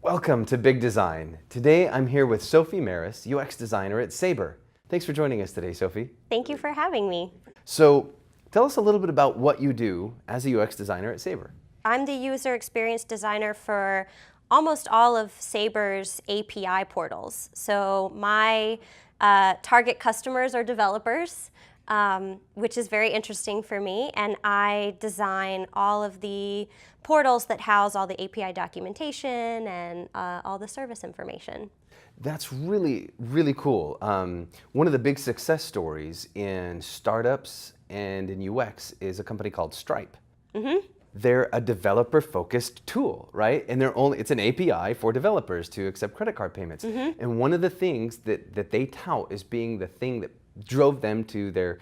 Welcome to Big Design. Today I'm here with Sophi Marass, UX designer at Sabre. Thanks for joining us today, Sophi. Thank you for having me. So tell us a little bit about what you do as a UX designer at Sabre. I'm the user experience designer for almost all of Sabre's API portals. So my target customers are developers, which is very interesting for me, and I design all of the portals that house all the API documentation and all the service information. That's really, really cool. One of the big success stories in startups and in UX is a company called Stripe. Mm-hmm. They're a developer-focused tool, right? And it's an API for developers to accept credit card payments. Mm-hmm. And one of the things that they tout as being the thing that drove them to their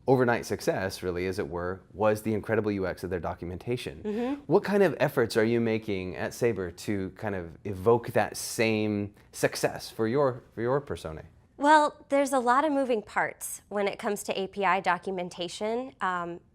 overnight success, really, as it were, was the incredible UX of their documentation. Mm-hmm. What kind of efforts are you making at Sabre to kind of evoke that same success for your persona? Well, there's a lot of moving parts when it comes to API documentation.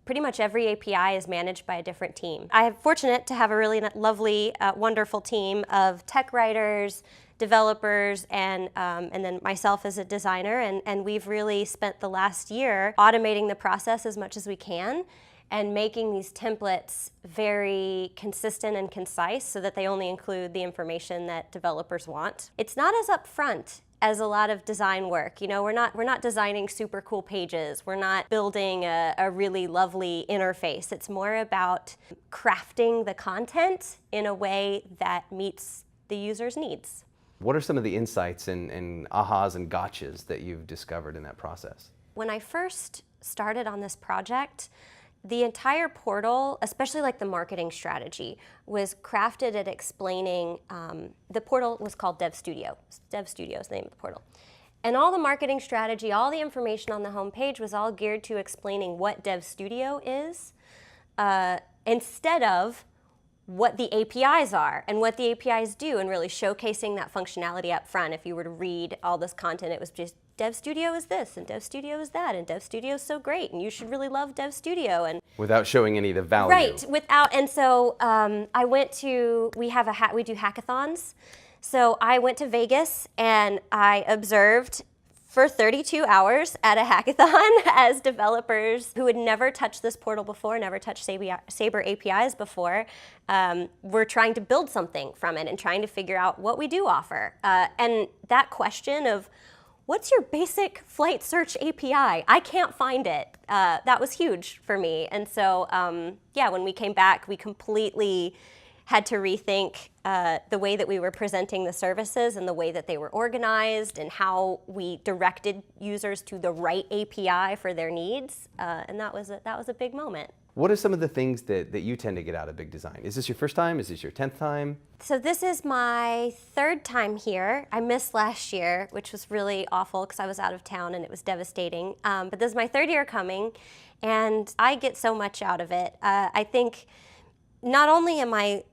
Pretty much every API is managed by a different team. I am fortunate to have a really lovely, wonderful team of tech writers, developers, and then myself as a designer, and we've really spent the last year automating the process as much as we can and making these templates very consistent and concise so that they only include the information that developers want. It's not as upfront as a lot of design work. You know, we're not designing super cool pages. We're not building a really lovely interface. It's more about crafting the content in a way that meets the user's needs. What are some of the insights and ahas and gotchas that you've discovered in that process? When I first started on this project, the entire portal, especially like the marketing strategy, was crafted at explaining, the portal was called Dev Studio. Dev Studio is the name of the portal. And all the marketing strategy, all the information on the homepage was all geared to explaining what Dev Studio is, instead of what the APIs are and what the APIs do, and really showcasing that functionality up front. If you were to read all this content, it was just Dev Studio is this, and Dev Studio is that, and Dev Studio is so great, and you should really love Dev Studio. And without showing any of the value. Right, and so I went to, we do hackathons. So I went to Vegas and I observed for 32 hours at a hackathon as developers who had never touched this portal before, never touched Sabre APIs before, were trying to build something from it and trying to figure out what we do offer. And that question of, what's your basic flight search API? I can't find it. That was huge for me. And so, yeah, when we came back, we completely had to rethink the way that we were presenting the services and the way that they were organized and how we directed users to the right API for their needs. And that was a big moment. What are some of the things that you tend to get out of Big Design? Is this your first time? Is this your 10th time? So this is my third time here. I missed last year, which was really awful because I was out of town and it was devastating. But this is my third year coming, and I get so much out of it. I think not only am I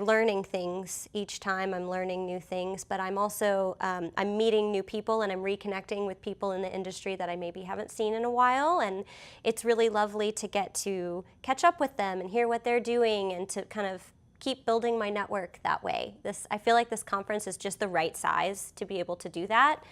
learning things each time, I'm learning new things, but I'm also, I'm meeting new people and I'm reconnecting with people in the industry that I maybe haven't seen in a while, and it's really lovely to get to catch up with them and hear what they're doing and to kind of keep building my network that way. I feel like this conference is just the right size to be able to do that,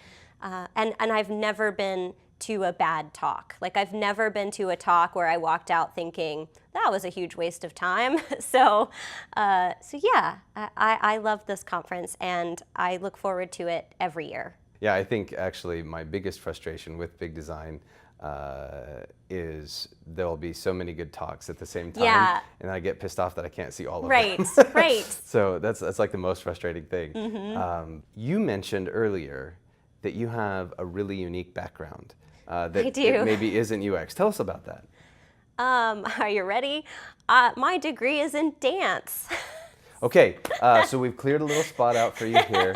and I've never been to a bad talk. Like, I've never been to a talk where I walked out thinking, that was a huge waste of time. So yeah, I love this conference and I look forward to it every year. Yeah, I think actually my biggest frustration with Big Design is there'll be so many good talks at the same time, yeah, and I get pissed off that I can't see all of them. Right, right. So that's like the most frustrating thing. Mm-hmm. You mentioned earlier that you have a really unique background that I do. Maybe isn't UX. Tell us about that. Are you ready? My degree is in dance. Okay, so we've cleared a little spot out for you here.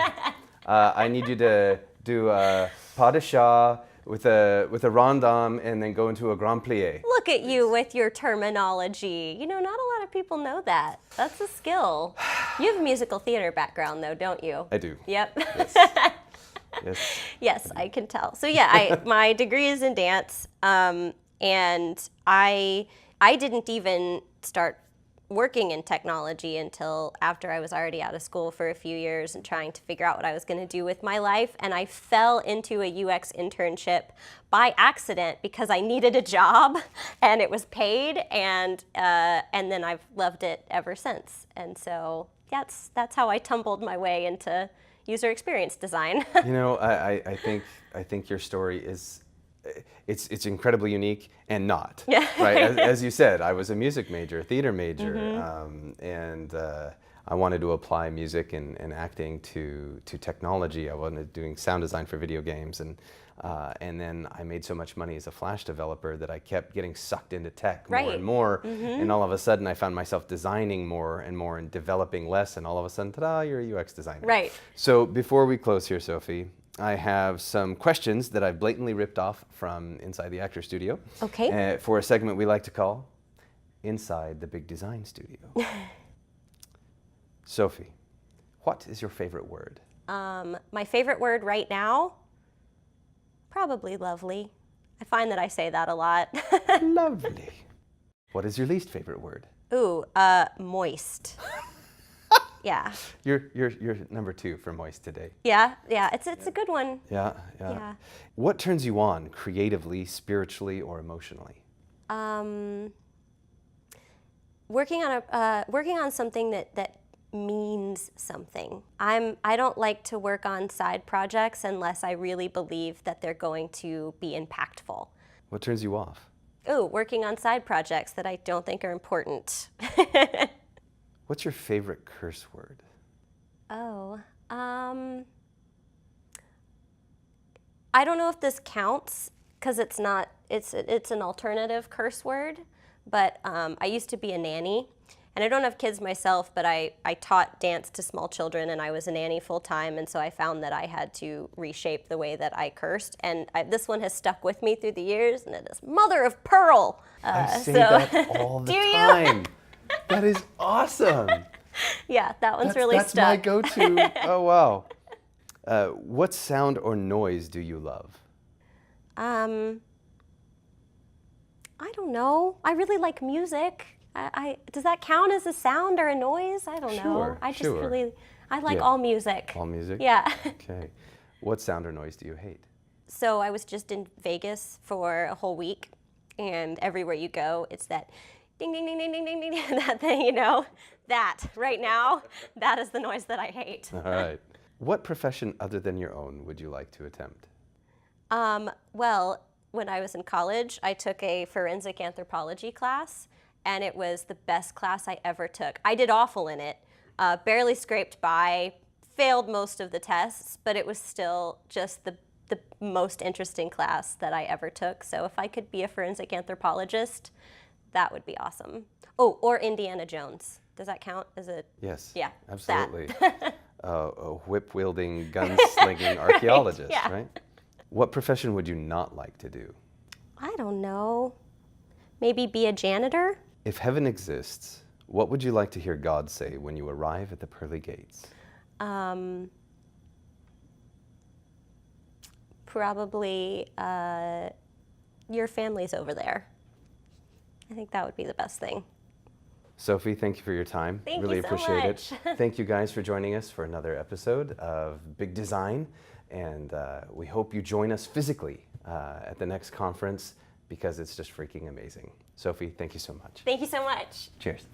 I need you to do a pas de chat with a rondam and then go into a grand plie. Look at you with your terminology. You know, not a lot of people know that. That's a skill. You have a musical theater background though, don't you? I do. Yep. Yes. Yes. Yes, I can tell. So yeah, my degree is in dance, and I didn't even start working in technology until after I was already out of school for a few years and trying to figure out what I was going to do with my life. And I fell into a UX internship by accident because I needed a job and it was paid, and then I've loved it ever since. And so that's how I tumbled my way into user experience design. You know, I think your story is, it's incredibly unique and not. Yeah. Right? As you said, I was a music major, theater major, and I wanted to apply music and acting to technology. I wanted doing sound design for video games, and then I made so much money as a Flash developer that I kept getting sucked into tech more and more, and all of a sudden I found myself designing more and more and developing less, and all of a sudden, ta-da, you're a UX designer. Right. So before we close here, Sophie, I have some questions that I've blatantly ripped off from inside the actor studio. Okay. For a segment we like to call Inside the Big Design Studio. Sophie, what is your favorite word? My favorite word right now, probably lovely. I find that I say that a lot. Lovely. What is your least favorite word? Ooh, moist. Yeah. You're number 2 for moist today. Yeah, it's a good one. Yeah. What turns you on creatively, spiritually, or emotionally? Working on something that means something. I don't like to work on side projects unless I really believe that they're going to be impactful. What turns you off? Ooh, working on side projects that I don't think are important. What's your favorite curse word? Oh, I don't know if this counts because it's not. It's an alternative curse word, but I used to be a nanny, and I don't have kids myself, but I taught dance to small children, and I was a nanny full time, and so I found that I had to reshape the way that I cursed, and this one has stuck with me through the years, and it is mother of pearl. I say that all the time. That is awesome. Yeah, that one's really that's stuck. my go-to. Oh, wow. What sound or noise do you love? I don't know. I really like music. Does that count as a sound or a noise? I don't know. I like all music. All music? Yeah. Okay. What sound or noise do you hate? So I was just in Vegas for a whole week, and everywhere you go, it's that ding, ding, ding, ding, ding, ding, ding, that thing, you know? That, right now, that is the noise that I hate. All right. What profession other than your own would you like to attempt? Well, when I was in college, I took a forensic anthropology class, and it was the best class I ever took. I did awful in it, barely scraped by, failed most of the tests, but it was still just the most interesting class that I ever took. So if I could be a forensic anthropologist, that would be awesome. Oh, or Indiana Jones. Does that count? Is it? Yes. Yeah. Absolutely. A whip-wielding, gun-slinging archaeologist, Yeah. right? What profession would you not like to do? I don't know. Maybe be a janitor? If heaven exists, what would you like to hear God say when you arrive at the pearly gates? Probably your family's over there. I think that would be the best thing. Sophie, thank you for your time. Thank really you so appreciate much. it. Thank you guys for joining us for another episode of Big Design. And we hope you join us physically at the next conference because it's just freaking amazing. Sophie, thank you so much. Thank you so much. Cheers.